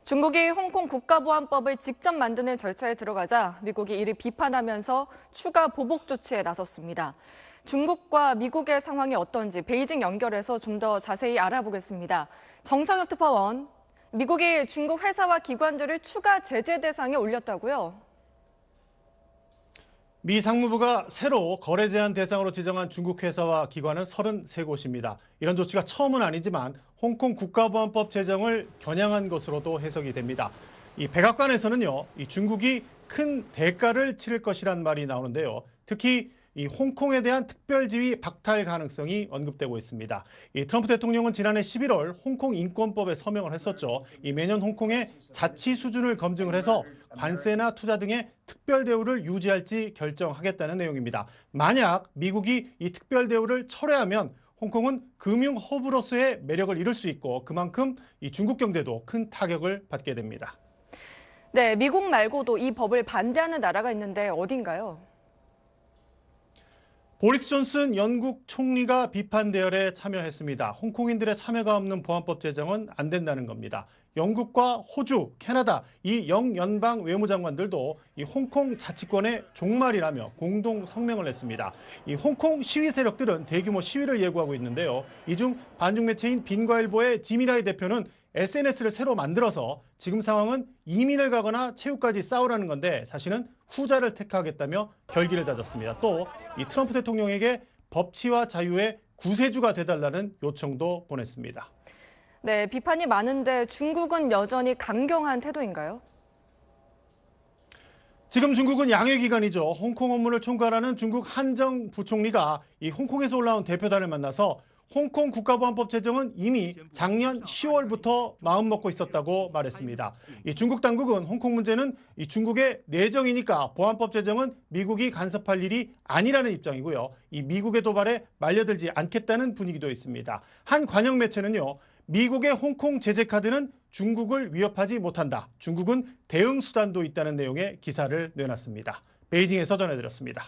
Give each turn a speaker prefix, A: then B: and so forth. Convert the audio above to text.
A: 중국이 홍콩 국가보안법을 직접 만드는 절차에 들어가자 미국이 이를 비판하면서 추가 보복 조치에 나섰습니다. 중국과 미국의 상황이 어떤지 베이징 연결해서 좀 더 자세히 알아보겠습니다. 정상엽 특파원, 미국이 중국 회사와 기관들을 추가 제재 대상에 올렸다고요?
B: 미 상무부가 새로 거래 제한 대상으로 지정한 중국 회사와 기관은 33곳입니다. 이런 조치가 처음은 아니지만 홍콩 국가보안법 제정을 겨냥한 것으로도 해석이 됩니다. 이 백악관에서는요, 이 중국이 큰 대가를 치를 것이란 말이 나오는데요. 특히 이 홍콩에 대한 특별지위 박탈 가능성이 언급되고 있습니다. 이 트럼프 대통령은 지난해 11월 홍콩 인권법에 서명을 했었죠. 이 매년 홍콩의 자치 수준을 검증을 해서 관세나 투자 등의 특별 대우를 유지할지 결정하겠다는 내용입니다. 만약 미국이 이 특별 대우를 철회하면 홍콩은 금융 허브로서의 매력을 잃을 수 있고 그만큼 이 중국 경제도 큰 타격을 받게 됩니다.
A: 네, 미국 말고도 이 법을 반대하는 나라가 있는데 어딘가요?
B: 보리스 존슨 영국 총리가 비판 대열에 참여했습니다. 홍콩인들의 참여가 없는 보안법 제정은 안 된다는 겁니다. 영국과 호주, 캐나다 이 영연방 외무장관들도 이 홍콩 자치권의 종말이라며 공동 성명을 냈습니다. 이 홍콩 시위 세력들은 대규모 시위를 예고하고 있는데요. 이 중 반중 매체인 빈과일보의 지미라이 대표는 SNS를 새로 만들어서 지금 상황은 이민을 가거나 최후까지 싸우라는 건데 자신은 후자를 택하겠다며 결기를 다졌습니다. 또 이 트럼프 대통령에게 법치와 자유의 구세주가 돼달라는 요청도 보냈습니다.
A: 네, 비판이 많은데 중국은 여전히 강경한 태도인가요?
B: 지금 중국은 양회기관이죠. 홍콩 업무를 총괄하는 중국 한정 부총리가 이 홍콩에서 올라온 대표단을 만나서 홍콩 국가보안법 제정은 이미 작년 10월부터 마음먹고 있었다고 말했습니다. 이 중국 당국은 홍콩 문제는 이 중국의 내정이니까 보안법 제정은 미국이 간섭할 일이 아니라는 입장이고요. 이 미국의 도발에 말려들지 않겠다는 분위기도 있습니다. 한 관영 매체는요. 미국의 홍콩 제재 카드는 중국을 위협하지 못한다. 중국은 대응 수단도 있다는 내용의 기사를 내놨습니다. 베이징에서 전해드렸습니다.